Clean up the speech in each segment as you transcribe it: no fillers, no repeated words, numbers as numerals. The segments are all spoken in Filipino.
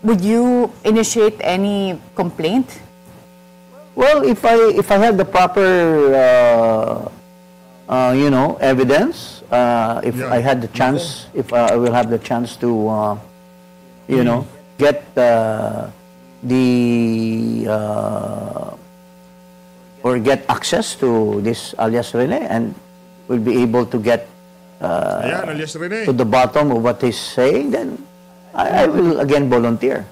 would you initiate any complaint? Well, if I have the proper evidence, if I had the chance, if I will have the chance to get or get access to this alias Rene, and will be able to get Ayan, alias Rene. to the bottom of what he's saying, then I will again volunteer.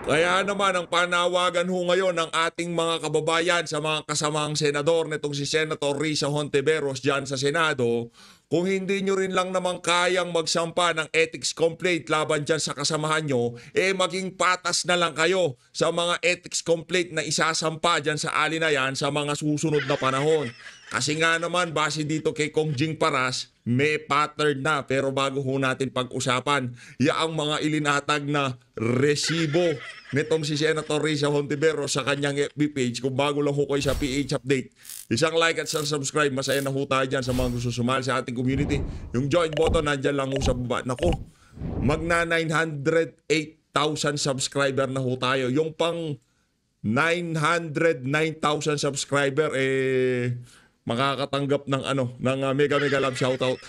Kaya naman ang panawagan ho ngayon ng ating mga kababayan sa mga kasamang senador nitong si Senator Risa Hontiveros dyan sa Senado, kung hindi nyo rin lang naman kayang magsampa ng ethics complaint laban dyan sa kasamahan nyo, maging patas na lang kayo sa mga ethics complaint na isasampa dyan sa ali na yan sa mga susunod na panahon. Kasi nga naman, base dito kay Kong Jing Paras, may pattern na. Pero bago ho natin pag-usapan, yaang mga ilinatag na resibo nitong si Senator Risa Hontiveros sa kanyang FB page. Kung bago lang ho kayo sa PH Update, isang like at isang subscribe. Masaya na ho tayo dyan sa mga gusto sumali sa ating community. Yung join button, nandyan lang ho sa baba. Naku, magna 908,000 subscriber na ho tayo. Yung pang 909,000 subscriber, makakatanggap ng mega love shoutout.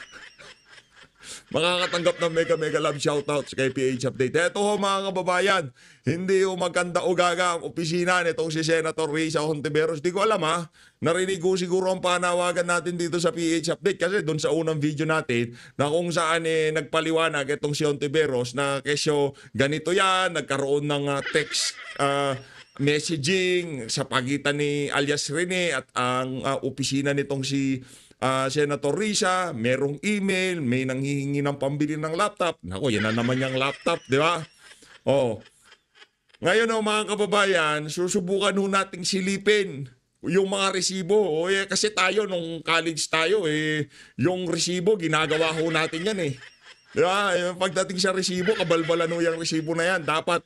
Makakatanggap ng mega love shoutouts kay PH Update. Eto ho mga kababayan, hindi ho maganda o gaga ang opisina nitong si Senator Risa Hontiveros. Di ko alam narinig ko siguro ang panawagan natin dito sa PH Update kasi doon sa unang video natin na kung saan nagpaliwanag itong si Hontiveros na kesyo ganito yan, nagkaroon ng text messaging sa pagitan ni alias Rene at ang opisina nitong si Senator Risa, merong email, may nanghihingi ng pambili ng laptop. Nako, yan na naman yung laptop, di ba? Ngayon mga kababayan, susubukan ho nating silipin yung mga resibo. Kasi tayo, nung college tayo, yung resibo, ginagawa ho natin yan Di ba? Pagdating sa resibo, kabalbalan ho yung resibo na yan. Dapat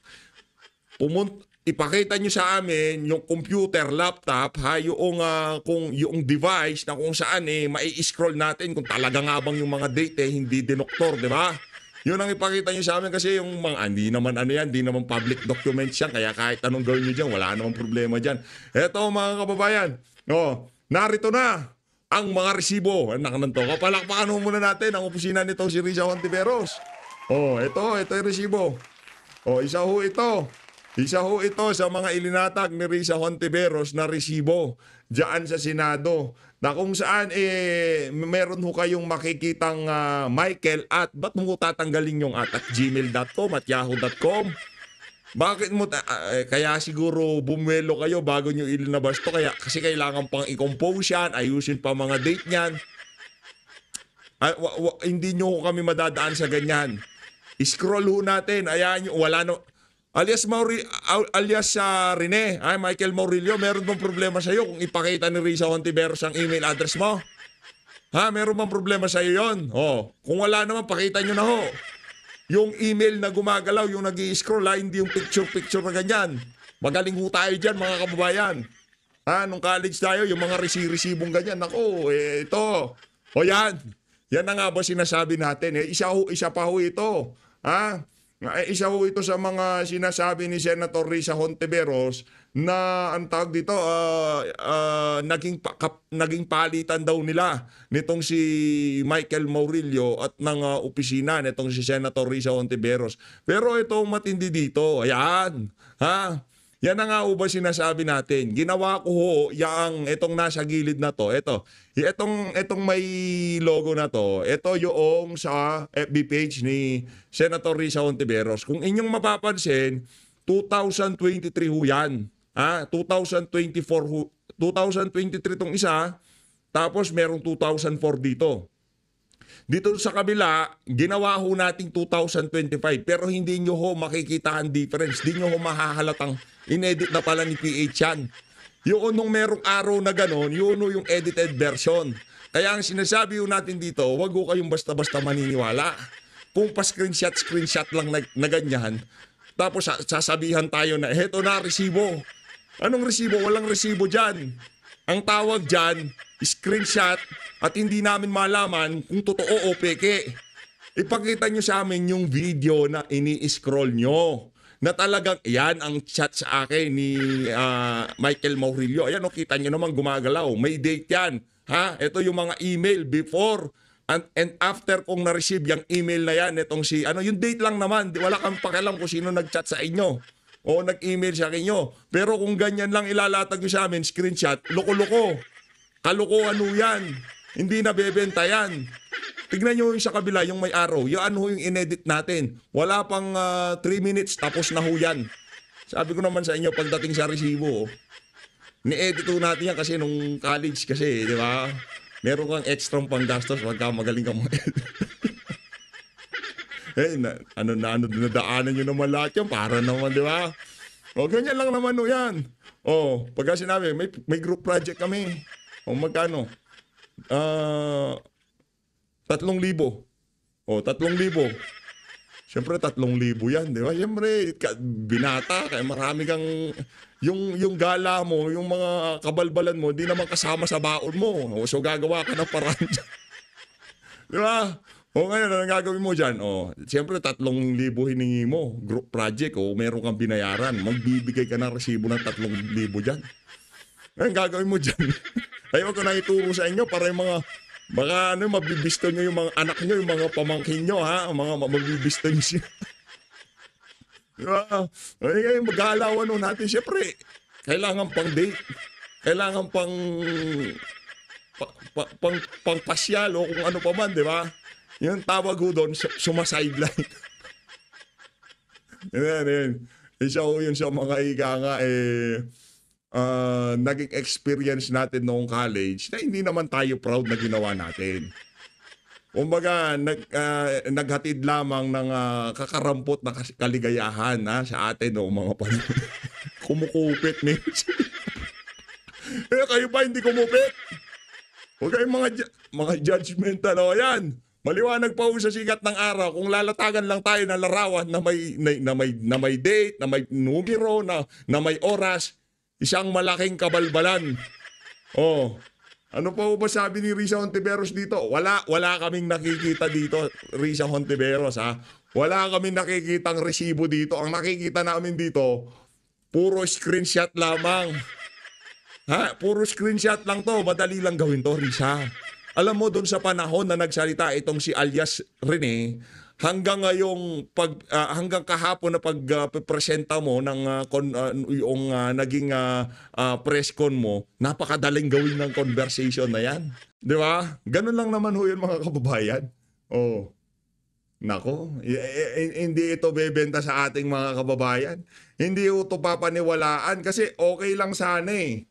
ipakita nyo sa amin yung computer, laptop, yung device na kung saan mai-scroll natin kung talaga nga bang yung mga date hindi dinoktor, di ba? Yun ang ipakita nyo sa amin kasi yung mga, hindi naman hindi naman public documents yan, kaya kahit anong gawin nyo dyan, wala namang problema dyan. Eto mga kababayan, narito na ang mga resibo. Anak nanto, kapalakpakan ho muna natin ang opisina nito si Risa Hontiveros. Ito yung resibo. Isa ho ito sa mga ilinatag ni Risa Hontiveros na resibo diyan sa Senado na kung saan meron ho kayong makikitang Michael at ba't mo tatanggalin yung at gmail.com at yahoo.com? Bakit mo kaya siguro bumuelo kayo bago nyo ilinabas to kasi kailangan pang i-compose yan, ayusin pa mga date niyan. Hindi nyo kami madadaan sa ganyan. Scroll ho natin, ayan wala alias Rene, Michael Maurilio, meron bang problema sa iyo kung ipakita ni Risa Hontiveros ang email address mo? Meron bang problema sa iyo yon? Kung wala naman, pakita nyo na ho. Yung email na gumagalaw, yung nag-i-scroll, hindi yung picture na ganyan. Magaling ho tayo dyan, mga kababayan. Nung college tayo, yung mga resibong ganyan, ito. Yan. Yan na nga ba sinasabi natin? Isa pa ho ito. Isa ho ito sa mga sinasabi ni Senator Risa Hontiveros na ang tawag dito naging palitan daw nila nitong si Michael Maurilio at ng opisina nitong si Senator Risa Hontiveros. Pero ito matindi dito. Ayan. Yan na nga ba sinasabi natin. Ginawa ko ho itong nasa gilid na to. Itong may logo na to. Ito yung sa FB page ni Senator Risa Hontiveros. Kung inyong mapapansin, 2023 ho yan. 2023 tong isa, tapos merong 2004 dito. Dito sa kabila, ginawa ho nating 2025 pero hindi nyo ho makikita ang difference. Hindi nyo ho mahahalatang inedit na pala ni PH yan. Yung nung merong araw na gano'n, yun yung edited version. Kaya ang sinasabi ho natin dito, wag ho kayong basta-basta maniniwala. Kung pa-screenshot lang na ganyan, tapos sasabihan tayo na, heto na, resibo. Anong resibo? Walang resibo dyan. Ang tawag dyan, screenshot at hindi namin malaman kung totoo o peke. ipakita nyo sa amin yung video na ini-scroll nyo. Na talagang, yan ang chat sa akin ni Michael Maurilio. Ayan, kita nyo naman gumagalaw. May date yan. Ha? Ito yung mga email before and after kong na-receive yung email na yan. Itong yung date lang naman. Wala kang pakialam kung sino nag-chat sa inyo. O nag-email sa inyo. Pero kung ganyan lang ilalatag nyo sa amin, screenshot, loko-loko. Kalokohan ho yan. Hindi na bebenta yan. Tignan nyo yung sa kabila, yung may arrow. Yan ho yung inedit natin. Wala pang 3 minutes, tapos na ho yan. Sabi ko naman sa inyo, pagdating sa resibo, ni-edit ho natin yan kasi nung college kasi, di ba? Meron kang extra panggastos pagka magaling ka mo edit. Nadaanan nyo naman lahat yan. Para naman, di ba? O, ganyan lang naman ho yan. O, pagka sinabi, may group project kami. O, magkano? 3,000. O, 3,000. Siyempre, 3,000 yan, di ba? Siyempre, binata, kaya marami kang, yung gala mo, yung mga kabalbalan mo, di naman kasama sa baon mo. O, so, gagawa ka ng paraan dyan. Di ba? O, ngayon, ano gagawin mo dyan? O, siyempre, 3,000 hiningi mo, group project, o meron kang binayaran, magbibigay ka ng resibo ng 3,000 dyan. Ngayon, gagawin mo dyan. Ayaw ko na ituro sa inyo para yung mga baka mabibisto nyo yung mga anak nyo, yung mga pamangkin nyo, ha? Mga mabibisto nyo siya. Diba? Ay, mag-aalawan nun natin. Siyempre, kailangan pang date. Kailangan pang pasyal o kung ano pa man, di ba? Yung tawag ko doon, sumasideline. Yan. Isa ko yun sa mga ika nga, naging experience natin noong college na hindi naman tayo proud na ginawa natin. Kumbaga, naghatid lamang ng kakarampot na kaligayahan sa atin noong mga panahon. Kumukupit, minsan. Kayo ba hindi kumupit? Huwag kayong mga judgmental. Yan. Maliwanag pa sa sikat ng araw kung lalatagan lang tayo ng larawan na may date, na may numero, na may oras. Isang malaking kabalbalan. Oh, ano pa ba sabi ni Risa Hontiveros dito? Wala kaming nakikita dito, Risa Hontiveros, ha? Wala kaming nakikitang resibo dito. Ang nakikita namin dito, puro screenshot lamang. Ha? Puro screenshot lang to. Madali lang gawin to, Risa. Alam mo, doon sa panahon na nagsalita itong si alias Rene, hanggang ngayong hanggang kahapon na pagpresenta mo ng yung naging press con mo, napakadaling gawin ng conversation na yan. 'Di ba? Ganun lang naman ho 'yun, mga kababayan. Oh. Nako, hindi ito bebenta sa ating mga kababayan. Hindi ito papaniwalaan kasi okay lang sana eh.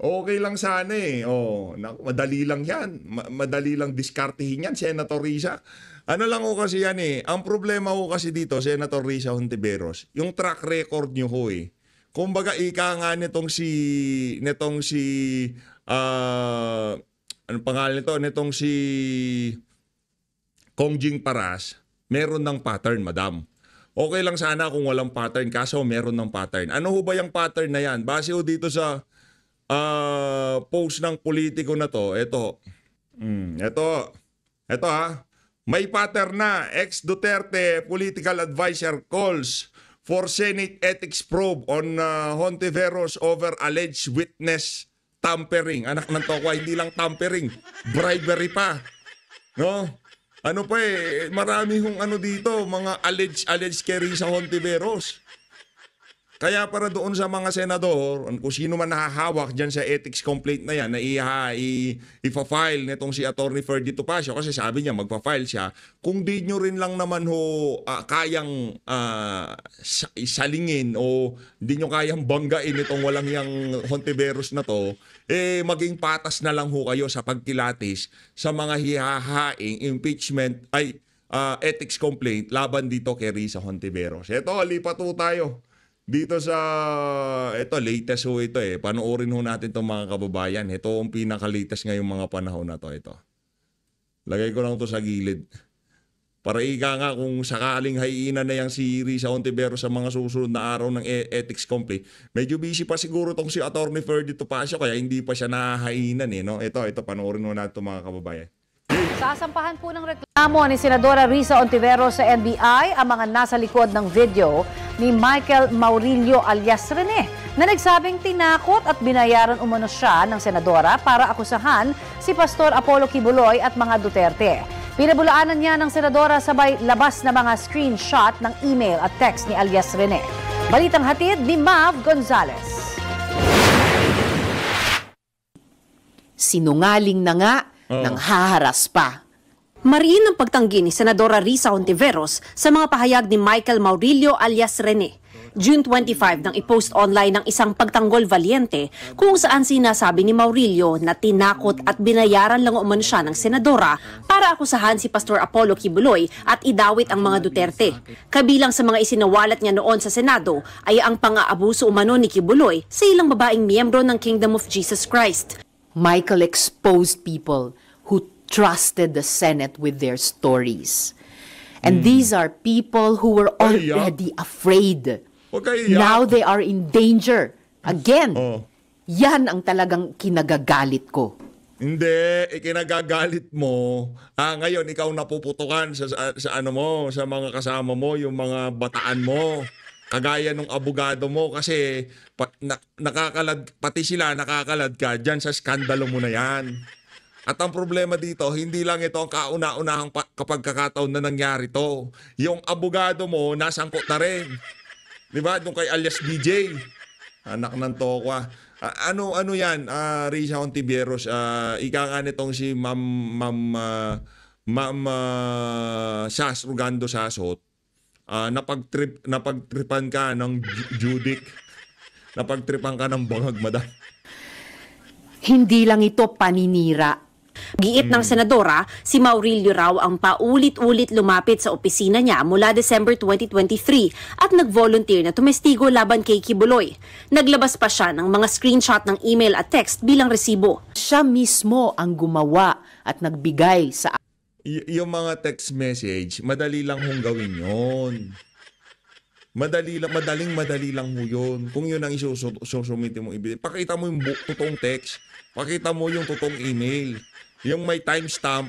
Okay lang sana eh. Oh, madali lang yan. Madali lang diskartihin yan, Senator Risa. Ano lang ho kasi yan eh. Ang problema ho kasi dito, Senator Risa Hontiveros, yung track record nyo ho eh. Kumbaga ika nga nitong si ano pangalan nito? Nitong si Kongjing Paras, meron ng pattern, madam. Okay lang sana kung walang pattern, kaso meron ng pattern. Ano ho ba yung pattern na yan? Base ho dito sa post ng politiko na to, ito ha, may pattern na. Ex-Duterte political advisor calls for Senate ethics probe on Hontiveros over alleged witness tampering. Anak ng tokwa, hindi lang tampering, bribery pa. No? Ano pa marami hong ano dito, mga alleged kay Risa Hontiveros. Kaya para doon sa mga senador, kung sino man nakahawak dyan sa ethics complaint na yan, na ipa-file nitong si Attorney Ferdy Topacio, kasi sabi niya magpa-file siya, kung di nyo rin lang naman kayang salingin o di nyo kayang banggain itong walang yang Hontiveros na to, maging patas na lang ho kayo sa pagkilatis sa mga hihahaing impeachment ethics complaint laban dito kay Risa Hontiveros. Ito, lipat ho tayo. Dito sa, ito, latest ho ito Panoorin ho natin itong mga kababayan. Ito ang pinaka-latest ngayong mga panahon na to. Ito. Lagay ko lang to sa gilid. Para ika nga kung sakaling haiinan na yang si Risa Hontiveros sa mga susunod na araw ng ethics complaint. Medyo busy pa siguro itong si Attorney Ferdy Topacio kaya hindi pa siya nahahainan no? Ito, panoorin ho natin itong mga kababayan. Sasampahan po ng reklamo ni Senadora Risa Ontiveros sa NBI ang mga nasa likod ng video ni Michael Maurilio alias Rene na nagsabing tinakot at binayaran umano siya ng senadora para akusahan si Pastor Apollo Kibuloy at mga Duterte. Pinabulaanan niya ng senadora sabay labas na mga screenshot ng email at text ni alias Rene. Balitang hatid ni Mav Gonzalez. Sinungaling na nga, nang haharas pa. Mariin ang pagtanggi ni Senadora Risa Ontiveros sa mga pahayag ni Michael Maurilio alias Rene. June 25 nang ipost online ng isang pagtanggol valiente kung saan sinasabi ni Maurilio na tinakot at binayaran lang umano siya ng senadora para akusahan si Pastor Apollo Kibuloy at idawit ang mga Duterte. Kabilang sa mga isinawalat niya noon sa Senado ay ang pang-aabuso umano ni Kibuloy sa ilang babaeng miyembro ng Kingdom of Jesus Christ. Michael exposed people who trusted the Senate with their stories. And these are people who were already afraid. Now they are in danger. Again, yan ang talagang kinagagalit ko. Hindi, ikinagagalit mo. Ngayon, ikaw napuputukan sa ano mo, sa mga kasama mo, yung mga bataan mo. Kagaya nung abogado mo kasi pati sila nakakalad ka dyan sa skandalo mo na yan. At ang problema dito, hindi lang ito ang kauna-unahang kapagkakataon na nangyari to. Yung abogado mo, nasangkot na rin. Diba? Doon kay alias DJ. Anak ng tokwa. Ano yan, Risa Ontiveros? Ika nga nitong si Ma'am Sas Rugando Sasot. Napagtripan ka ng Judic. Napagtripan ka ng bangag, madam. Hindi lang ito paninira. Giit ng senadora, si Maurilio raw ang paulit-ulit lumapit sa opisina niya mula December 2023 at nag-volunteer na tumestigo laban kay Kibuloy. Naglabas pa siya ng mga screenshot ng email at text bilang resibo. Siya mismo ang gumawa at nagbigay sa yung mga text message, madali lang hong gawin yun. Madali lang ho yun. Kung yun ang isusumite mo, pakita mo yung totoong text. Pakita mo yung totoong email. Yung may timestamp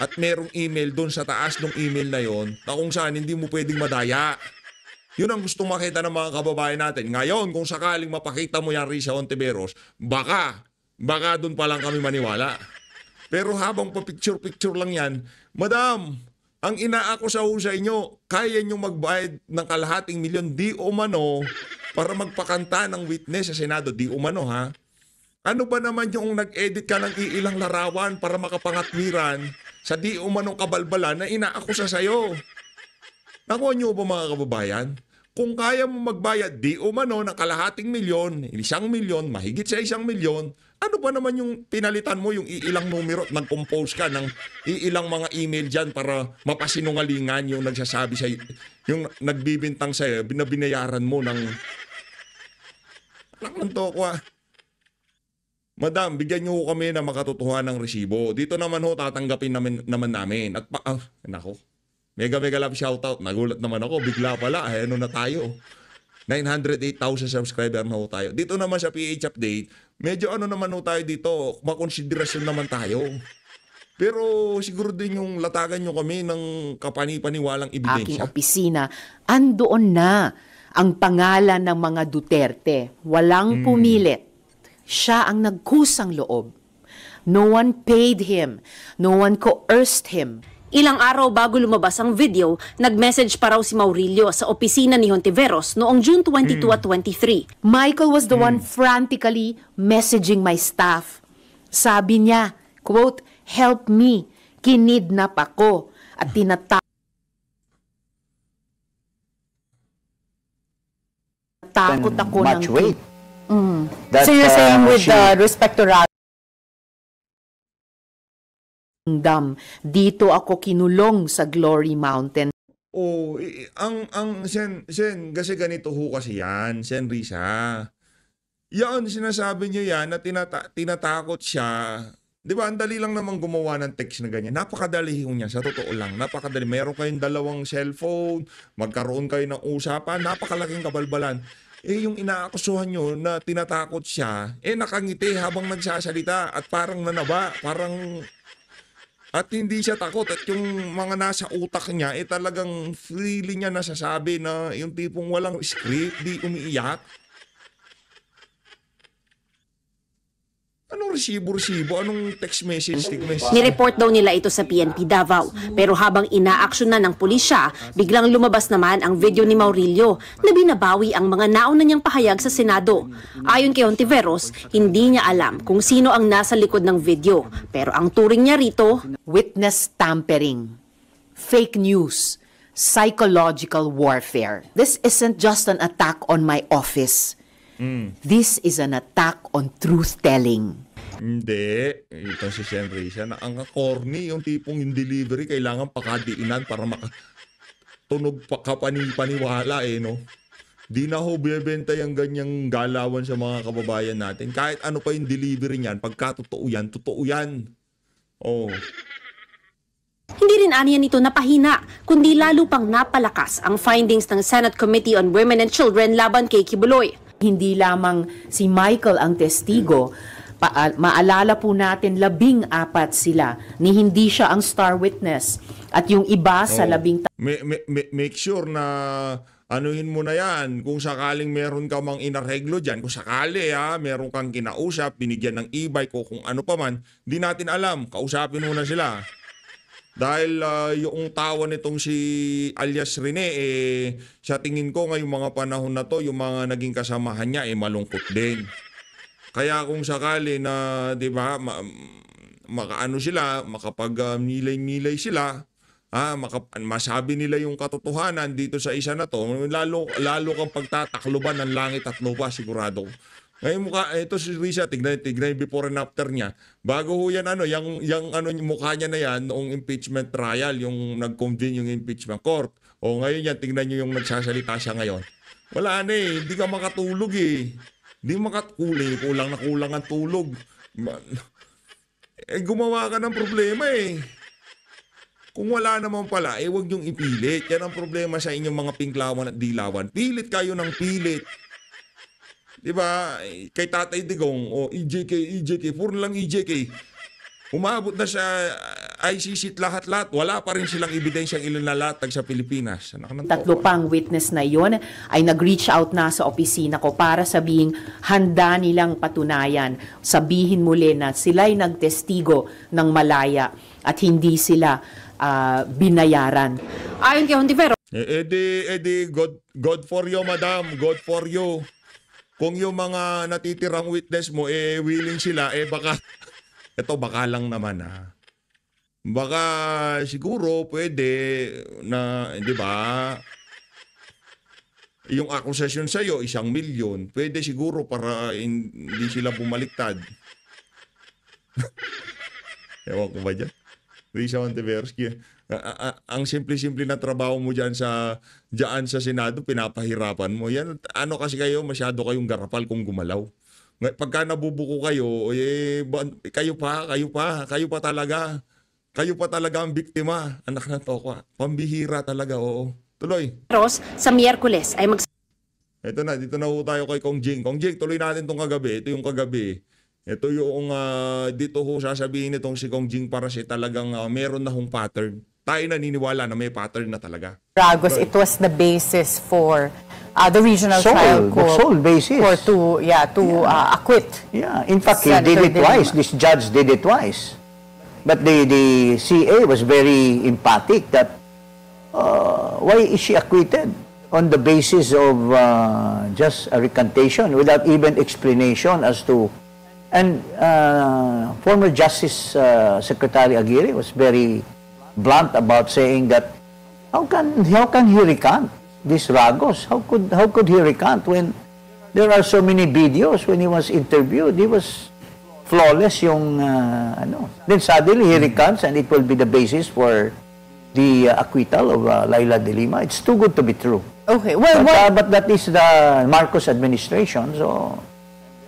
at merong email doon sa taas ng email na yon na kung saan hindi mo pwedeng madaya. Yun ang gusto makita ng mga kababayan natin. Ngayon, kung sakaling mapakita mo yan, Risa Ontiveros, baka doon pa lang kami maniwala. Pero habang pa-picture-picture lang yan, Madam, ang inaakusahan sa inyo, kaya nyo magbayad ng kalahating milyon di umano para magpakanta ng witness sa Senado. Di umano, ha? Ano ba naman yung nag-edit ka ng iilang larawan para makapangatwiran sa di umanong kabalbalan na inaakusa sa'yo? Nakuha nyo ba mga kababayan? Kung kaya mo magbayad di umano ng kalahating milyon, 1 milyon, mahigit sa 1 milyon, ano ba naman yung pinalitan mo yung iilang numero at nag-compose ka ng iilang mga email dyan para mapasinungalingan yung nagsasabi sa yung nagbibintang sa'yo, binayaran mo ng anak ng tokwa. Madam, bigyan niyo kami ng makatotohanan ng resibo. Dito naman tatanggapin naman namin. At nako, mega love shoutout. Nagulat naman ako, bigla pala, ano na tayo. 908,000 subscriber na tayo. Dito naman sa PH Update, medyo naman tayo dito, makonsiderasyon naman tayo. Pero siguro din yung latagan nyo kami ng kapani-paniwalang ebidensya. Aking opisina, andoon na ang pangalan ng mga Duterte. Walang pumilit. Siya ang nagkusang loob. No one paid him. No one coerced him. Ilang araw bago lumabas ang video, nag-message pa raw si Maurilio sa opisina ni Hontiveros noong June 22 at 23. Michael was the one frantically messaging my staff. Sabi niya, quote, "Help me, kinidnap ako at tinatakot ako ng weight. So you're saying with respect to dito ako kinulong sa Glory Mountain. Sen, kasi ganito ho kasi yan, Sen Risa. Yan, sinasabi niyo yan na tinatakot siya. Di ba, ang dali lang naman gumawa ng text na ganyan. Napakadali ho niya, sa totoo lang. Napakadali. Meron kayong 2 cellphone, magkaroon kayo ng usapan, napakalaking kabalbalan. Yung inaakusuhan nyo na tinatakot siya, nakangiti habang nagsasalita at parang nanaba, parang At hindi siya takot at yung mga nasa utak niya talagang freely niya nasasabi na yung tipong walang script, di umiiyak. Anong resibo? Anong text message? Nireport daw nila ito sa PNP Davao. Pero habang inaaksyonan ng pulisya, biglang lumabas naman ang video ni Maurilio na binabawi ang mga nauna niyang pahayag sa Senado. Ayon kay Hontiveros, hindi niya alam kung sino ang nasa likod ng video. Pero ang turing niya rito, Witness tampering, fake news, psychological warfare. This isn't just an attack on my office. This is an attack on truth-telling. Hindi. Ito si Sen. Risa na ang corny, yung tipong yung delivery, kailangan pakadiinan para makatunog paniwala no? Di na ho bebenta yung ganyang galawan sa mga kababayan natin. Kahit ano pa yung delivery niyan, pagka totoo yan. Oh. hindi rin aniya nito napahina, kundi lalo pang napalakas ang findings ng Senate Committee on Women and Children laban kay Kibuloy. Hindi lamang si Michael ang testigo, maalala po natin 14 sila ni hindi siya ang star witness at yung iba sa 13. Make sure na anuhin mo na yan kung sakaling meron ka mang inareglo dyan, kung sakali meron kang kinausap, binigyan ng e-bike o kung ano pa man, di natin alam, kausapin mo na sila. Dahil yung tawa nitong si alias Rene, sa tingin ko ngayong mga panahon na to, yung mga naging kasamahan niya, malungkot din. Kaya kung sakali na, di ba, makaano sila, makapag-milay-milay sila, masabi nila yung katotohanan dito sa isa na to, lalo kang pagtatakloban ng langit at lupa, sigurado. Ngayon ito si Risa, tignan before and after niya. Bago ho yan yung mukha niya na yan noong impeachment trial, yung nag-convene yung impeachment court. O ngayon yan, tignan niyo yung nagsasalita siya ngayon. Wala na hindi ka makatulog Hindi kulang na kulang ang tulog. Gumawa ka ng problema Kung wala naman pala, huwag niyong ipilit. Yan ang problema sa inyong mga pinklawan at dilawan. Pilit kayo ng pilit. Diba? Kay Tatay Digong, EJK, puro lang EJK. Umabot na sa ICC lahat-lahat. Wala pa rin silang ebidensyang ilalalatag sa Pilipinas. 3 pang witness na yon ay nag-reach out na sa opisina ko para sabihing handa nilang patunayan. Sabihin muli na sila'y nagtestigo ng malaya at hindi sila binayaran. Ayon kay Hontiveros, God for you, madam. God for you. Kung yung mga natitirang witness mo, willing sila, baka lang naman Baka siguro pwede na, di ba, yung akusasyon sa'yo, 1 milyon, pwede siguro para hindi sila bumaliktad. Ewan ko ba dyan? Risa Hontiveros, ang simple-simple na trabaho mo dyan sa Senado, pinapahirapan mo. Yan, kasi kayo, masyado kayong garapal kung gumalaw. Pagka nabubuko kayo, kayo pa talaga. Kayo pa talaga ang biktima. Anak ng tokwa. Pambihira talaga, oo. Tuloy. Sa Miyerkules ay dito na ho tayo kay Kong Jing. Kong Jing, tuloy natin itong kagabi. Ito yung kagabi. Ito yung dito ho sasabihin itong si Kong Jing para talagang meron na hong pattern. Tayo naniniwala na may pattern na talaga. Ragos, it was the basis for the regional trial court. The sole basis. To acquit. Yeah, in fact, he did it twice. This judge did it twice. But the CA was very emphatic that why is she acquitted on the basis of just a recantation without even explanation as to. And former Justice Secretary Aguirre was very blunt about saying that how can he recant this Ragos? How could he recant when there are so many videos when he was interviewed? He was flawless yung Then suddenly he recants and it will be the basis for the acquittal of Laila De Lima. It's too good to be true. Okay, but that is the Marcos administration, so.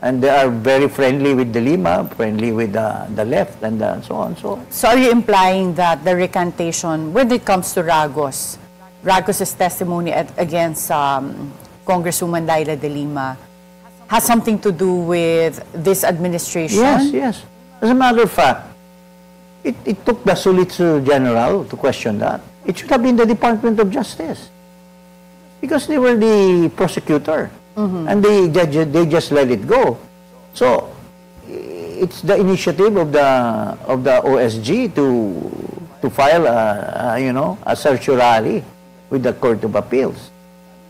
And they are very friendly with De Lima, friendly with the left, and so on. So are you implying that the recantation, when it comes to Ragos' testimony against Congresswoman Laila De Lima, has something to do with this administration? Yes. As a matter of fact, it took the Solicitor General to question that. It should have been the Department of Justice. Because they were the prosecutor. And they just let it go. So, it's the initiative of the OSG to file a certiorari with the Court of Appeals.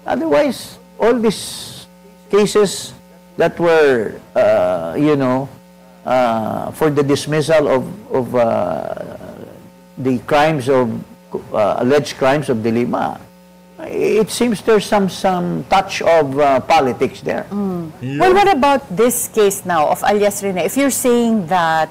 Otherwise, all these cases that were, for the dismissal of the crimes of alleged crimes of De Lima, it seems there's some touch of politics there. Well, what about this case now of alias Rene? If you're saying that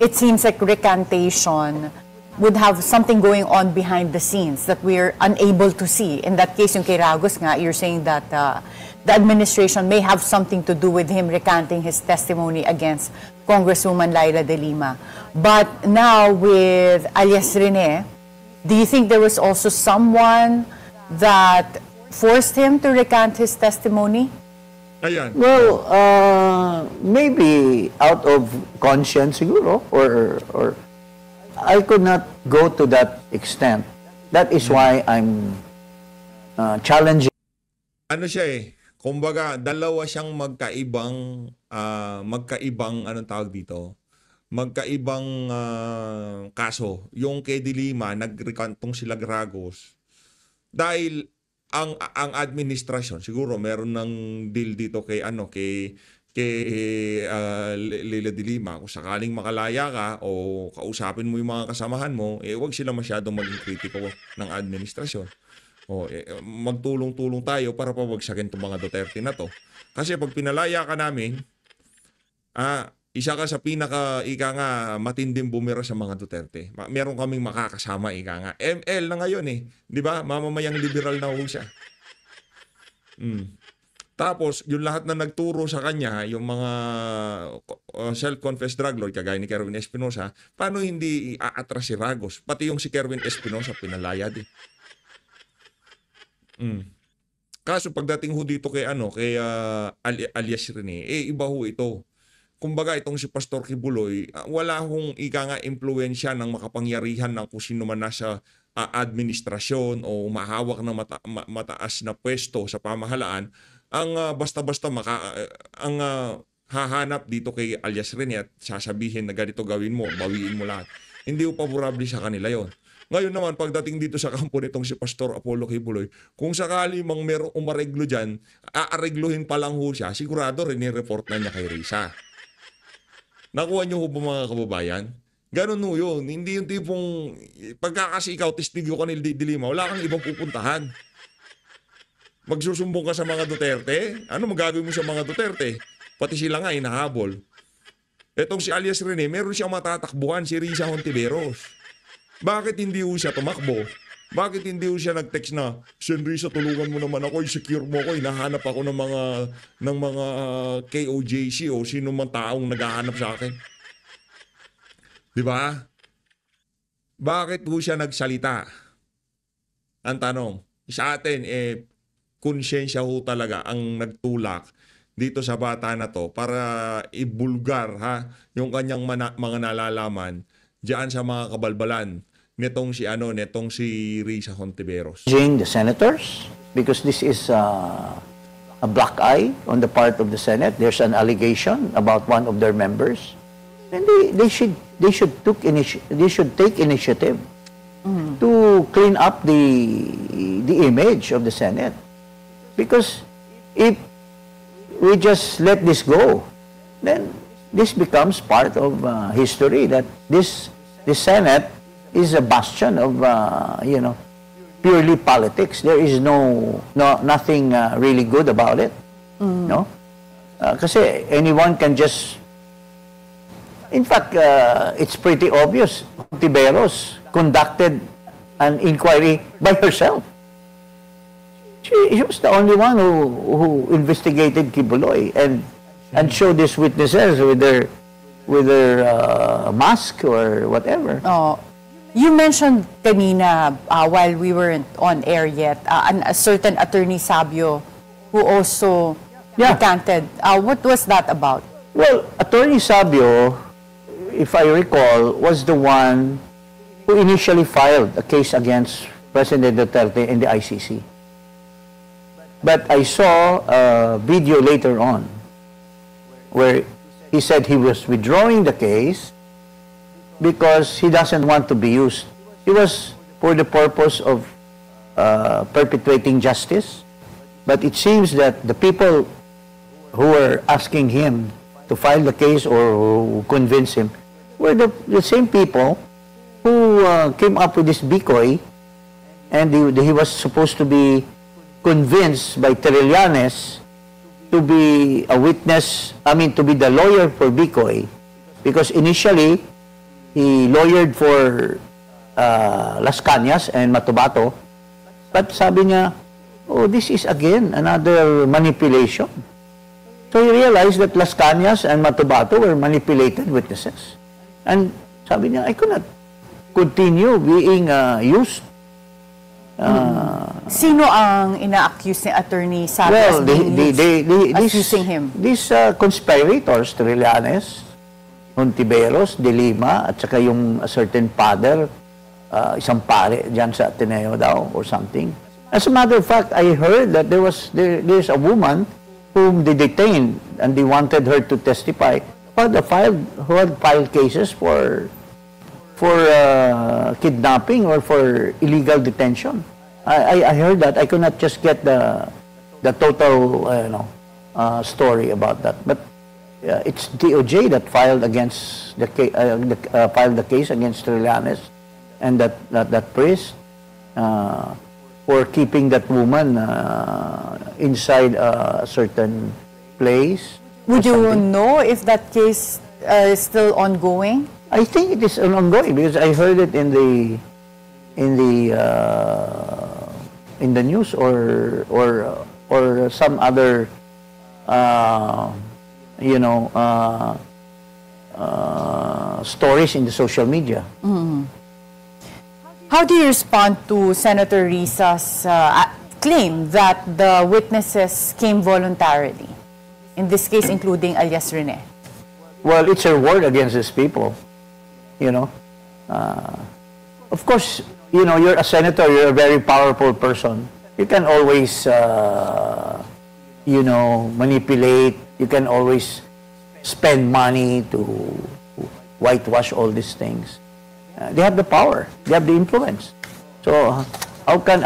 it seems like recantation would have something going on behind the scenes that we're unable to see. In that case, yung kay Ragos nga, you're saying that the administration may have something to do with him recanting his testimony against Congresswoman Leila De Lima. But now with alias Rene, do you think there was also someone that forced him to recant his testimony? Ayan. Well, maybe out of conscience siguro, or I could not go to that extent. That is why I'm challenging. Ano siya eh, kumbaga dalawa siyang magkaibang anong tawag dito? Magkaibang kaso. Yung kay De Lima, nagrekantong sila Ragos. Dahil ang administrasyon siguro meron ng deal dito kay Leila De Lima, kung sakaling makalaya ka o kausapin mo yung mga kasamahan mo, huwag sila masyadong maging kritiko ng administrasyon. Magtulong-tulong tayo para pabagsakin itong mga Duterte na to. Kasi pag pinalaya ka namin, isa ka sa matinding bumira sa mga Duterte. Meron kaming makakasama, ML na ngayon eh. Di ba? Mamamayang liberal na ho siya. Tapos, yung lahat na nagturo sa kanya, yung mga self-confessed drug lord, kagaya ni Kerwin Espinosa, paano hindi aatras si Ragos? Pati yung si Kerwin Espinosa, pinalaya din. Kaso pagdating ho dito kay alias Rene, iba ho ito. Kumbaga itong si Pastor Kibuloy, wala hong impluwensya ng makapangyarihan ng kung sino man nasa administrasyon o mahawak ng mataas na pwesto sa pamahalaan. Ang basta-basta ang hahanap dito kay alias Rene at sasabihin na ganito gawin mo, bawiin mo lahat. Hindi ho paborable sa kanila yon. Ngayon naman, pagdating dito sa kampo nitong si Pastor Apollo Kibuloy, kung sakali mang merong umareglo dyan, aaregluhin pa lang ho siya, sigurado rin-report na niya kay Risa. Nakuha niyo ho ba mga kababayan? Ganun ho yun. Hindi yung tipong, pagka kasi ikaw testigo ka ni De Lima, wala kang ibang pupuntahan. Magsusumbong ka sa mga Duterte? Ano magagawin mo sa mga Duterte? Pati sila nga inahabol. Etong si alias Rene, meron siyang matatakbuhan, si Risa Hontiveros. Bakit hindi ho siya tumakbo? Bakit hindi ho siya nag-text na, Sen Risa, tulungan mo naman ako, i-secure mo ako, hinahanap ako ng mga KOJC o sino man taong naghahanap sa akin. Di ba? Bakit ho siya nagsalita? Ang tanong, sa atin, konsyensya ho talaga ang nagtulak dito sa bata na to para ibulgar yung kanyang mga nalalaman diyan sa mga kabalbalan netong si Risa Hontiveros. The senators, because this is a black eye on the part of the Senate. There's an allegation about one of their members, and they should take initiative to clean up the image of the Senate. Because if we just let this go, then this becomes part of history, that the Senate is a bastion of purely politics. There is nothing really good about it. No, kasi anyone can just. In fact, it's pretty obvious. Hontiveros conducted an inquiry by herself. She was the only one who investigated Kibuloy and showed these witnesses with their mask or whatever. Oh, you mentioned kanina while we weren't on air yet, a certain Attorney Sabio who also recanted. What was that about? Well, Attorney Sabio, if I recall, was the one who initially filed a case against President Duterte in the ICC. But I saw a video later on where he said he was withdrawing the case because he doesn't want to be used. It was for the purpose of perpetuating justice. But it seems that the people who were asking him to file the case or who convinced him were the same people who came up with this decoy, and he was supposed to be convinced by Trillanes to be a witness, to be the lawyer for Bicoy, because initially he lawyered for Las Cañas and Matabato, but sabi niya, oh, this is again another manipulation. So he realized that Las Cañas and Matabato were manipulated witnesses. And sabi niya, I could not continue being used. Sino ang ina-accuse ni Attorney Sara as accusing him? These conspirators, Trillanes, Hontiveros, De Lima, at saka yung certain father, isang pare dyan sa Ateneo daw or something. As a matter of fact, I heard that there's a woman whom they detained and they wanted her to testify who had filed cases for kidnapping or for illegal detention. I heard that. I could not just get the total story about that. But it's DOJ that filed against filed the case against Trillanes and that priest for keeping that woman inside a certain place. Would you know if that case is still ongoing? I think it is ongoing because I heard it in the news or some other stories in the social media. Mm-hmm. How do you respond to Senator Risa's claim that the witnesses came voluntarily? In this case, including alias Rene. Well, it's a war against these people. Of course, you're a senator, you're a very powerful person. You can always, manipulate. You can always spend money to whitewash all these things. They have the power. They have the influence. So, how can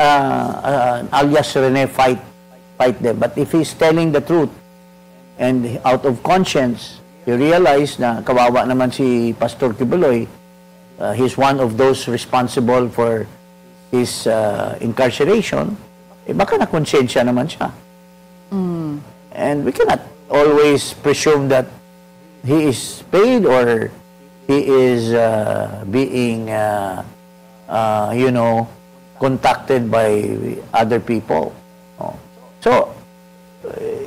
alias Rene fight them? But if he's telling the truth, and out of conscience, you realize na kawawa naman si Pastor Kibuloy, he's one of those responsible for his incarceration, baka na-konsensya naman siya. And we cannot always presume that he is paid or he is being, contacted by other people. So,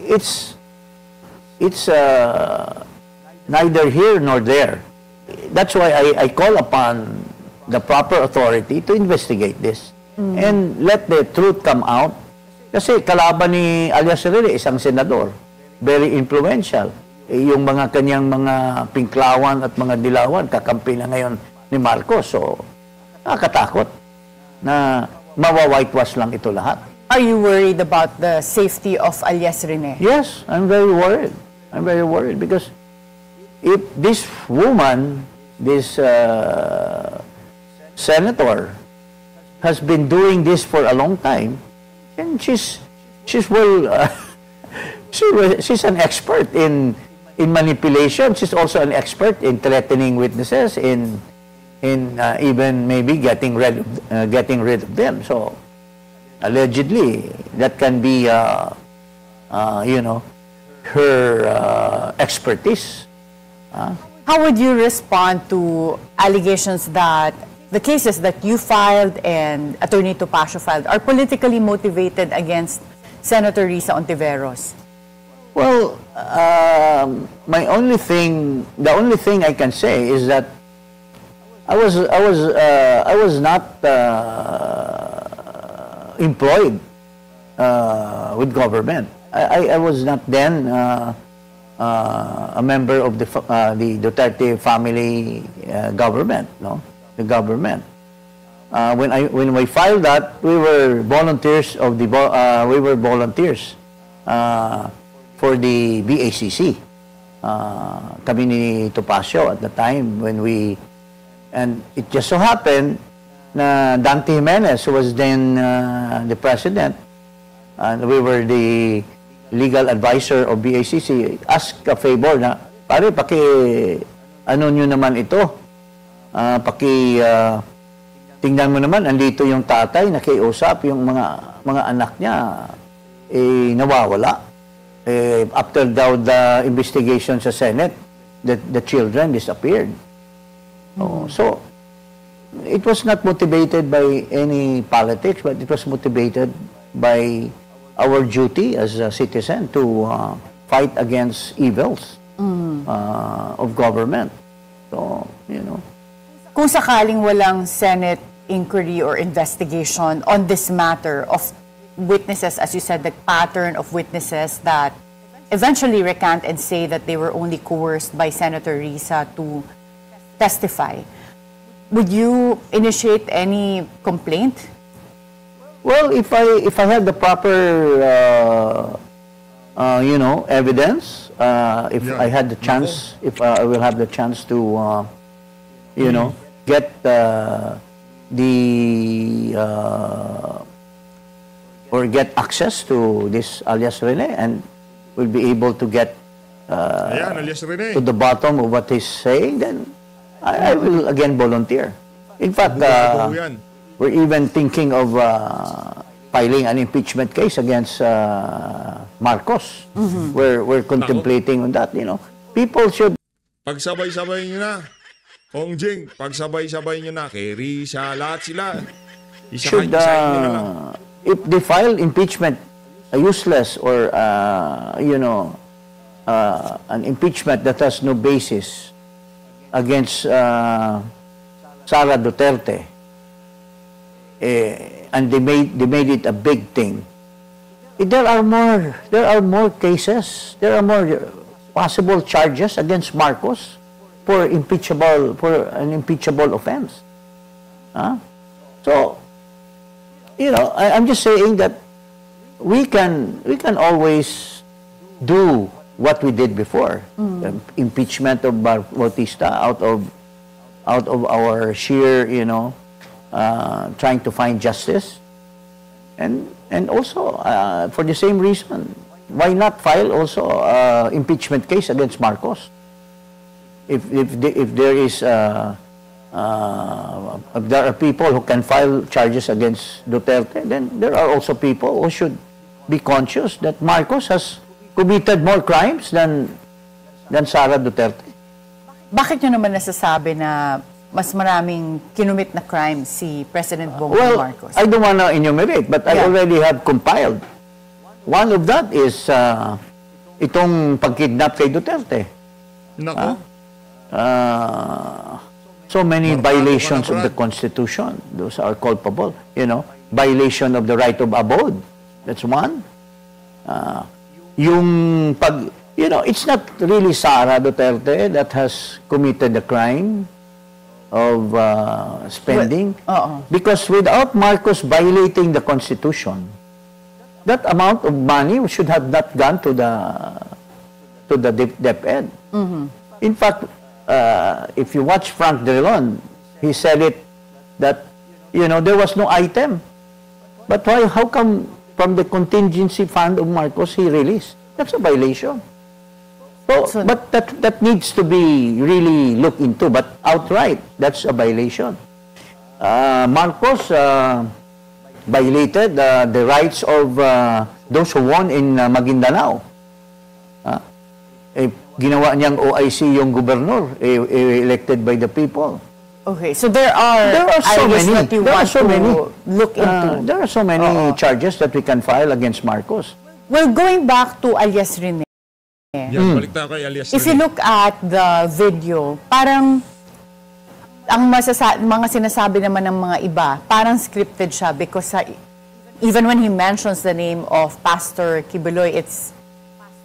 it's neither here nor there. That's why I call upon the proper authority to investigate this and let the truth come out. Kasi kalaban ni alias Rene, isang senador, very influential. Yung mga kanyang mga pinklawan at mga dilawan, kakampi na ngayon ni Marcos. So, nakakatakot na mawa-whitewash lang ito lahat. Are you worried about the safety of alias Rene? Yes, I'm very worried. I'm very worried because if this woman, this senator, has been doing this for a long time, and she's an expert in manipulation. She's also an expert in threatening witnesses, in even maybe getting rid of them. So allegedly, that can be her expertise. How would you respond to allegations that the cases that you filed and Attorney Topacio filed are politically motivated against Senator Risa Hontiveros? Well, the only thing I can say is that I was not employed with government. I was not then a member of the Duterte family government, no? The government. When we filed that, we were volunteers for the BACC. Kami ni Topacio at the time and it just so happened na Dante Jimenez, who was then the president, and we were the legal advisor of BACC, asked a favor na, pare, ano nyo naman ito? Tingnan mo naman, andito yung tatay, nakiusap, yung mga anak niya, nawawala. After the investigation sa Senate, the children disappeared. So, it was not motivated by any politics, but it was motivated by our duty as a citizen to fight against evils of government. So, you know. Kung sakaling walang Senate inquiry or investigation on this matter of witnesses, as you said, the pattern of witnesses that eventually recant and say that they were only coerced by Senator Risa to testify, would you initiate any complaint? Well, if I have the proper, evidence, I had the chance, if I will have the chance to, get or get access to this alias Rene, and will be able to get to the bottom of what he's saying, then I will again volunteer. In fact, we're even thinking of filing an impeachment case against Marcos. We're contemplating on that. You know, people should. Pagsabay-sabay nyo na. Kong Jing, pagsabay-sabay nyo na. Kay Risa, lahat sila. Should, if they file impeachment, a useless or, an impeachment that has no basis against Sara Duterte, and they made it a big thing. There are more cases. There are more possible charges against Marcos for an impeachable offense. So, I'm just saying that we can always do what we did before. Impeachment of Bautista out of our sheer, trying to find justice, and also for the same reason, why not file also impeachment case against Marcos? If there is if there are people who can file charges against Duterte, then there are also people who should be conscious that Marcos has committed more crimes than Sara Duterte. Bakit nyo naman nasasabi na mas maraming kinumit na crime si President Bongbong Marcos? I don't want to enumerate, but I already have compiled. One of that is itong pagkidnap kay Duterte. Nako. So many violations of the Constitution. Those are culpable. Violation of the right of abode. That's one. It's not really Sara Duterte that has committed the crime of spending. Because without Marcos violating the Constitution, that amount of money should have not gone to the DepEd. In fact, if you watch Frank Drilon, he said it that there was no item. But why? How come from the contingency fund of Marcos he released? That's a violation. So, but that needs to be really looked into. But outright, that's a violation. Marcos violated the rights of those who won in Maguindanao. Ginawa niyang OIC yung gobernador, elected by the people. Okay, so there are so many. Look into. There are so many charges that we can file against Marcos. Well, going back to alias Rene. Balik tayo kay alias Rene. If you look at the video, parang ang mga sinasabi naman ng mga iba, parang scripted siya because even when he mentions the name of Pastor Kibuloy, it's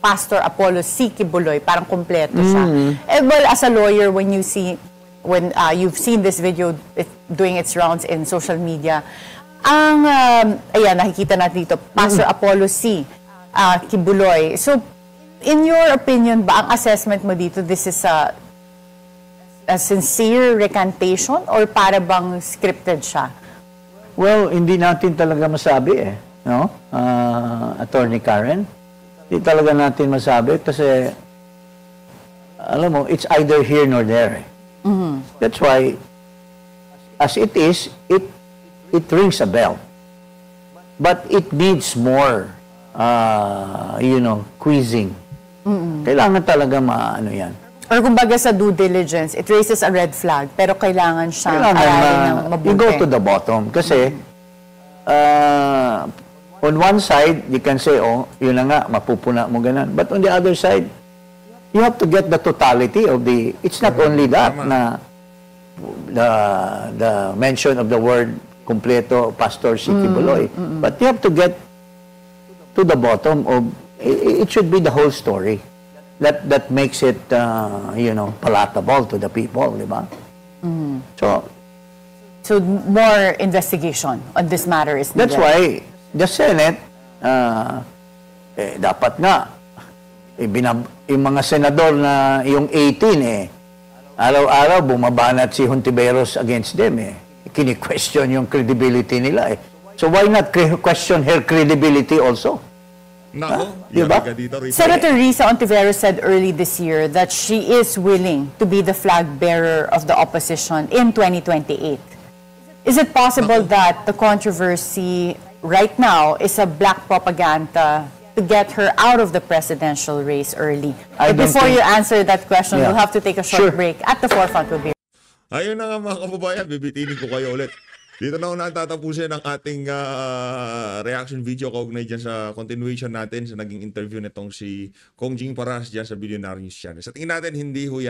Pastor Apollo C. Kibuloy, parang kompleto siya. Well, as a lawyer, when you've seen this video doing its rounds in social media, ayan, nakikita natin dito, Pastor Apollo C. Kibuloy. So, in your opinion ba, ang assessment mo dito, this is a sincere recantation or para bang scripted siya? Well, hindi natin talaga masabi no? Attorney Karen. Hindi talaga natin masabi kasi, alam mo, it's either here nor there. That's why, as it is, it rings a bell. But it needs more, quizzing. Kailangan talaga maano yan. Or kumbaga sa due diligence, it raises a red flag, pero kailangan siyang aralin ng mabuti. You go to the bottom. Kasi, on one side, you can say, oh, yun na nga, mapupuna mo ganun. But on the other side, you have to get the totality of it's not only that na the mention of the word completo Pastor C. Kibuloy, but you have to get to the bottom of, it should be the whole story. That makes it, palatable to the people, di ba? So more investigation on this matter is needed. That's why the Senate, dapat nga, yung mga senador na yung 18, araw-araw bumabanat si Hontiveros against them, kini-question yung credibility nila, So why not question her credibility also? Nako, diba? Senator Risa Ontiveros said early this year that she is willing to be the flag bearer of the opposition in 2028. Is it possible that the controversy right now is a black propaganda to get her out of the presidential race early? But before you answer that question, we'll have to take a short break. At the forefront will be... Ayun na nga mga kababayan, bibitinin ko kayo ulit. Dito na natatapusin ang ating reaction video kaugnay dyan sa continuation natin sa naging interview nitong si Kong Jing Paras dyan sa Billionaire News Channel. Sa tingin natin, hindi ho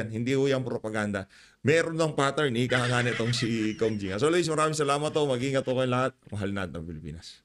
yan propaganda. Meron ng pattern, ikakanga nitong si Kong Jing. So ladies, maraming salamat to. Mag-ingat po kayo lahat. Mahal natin ang Pilipinas.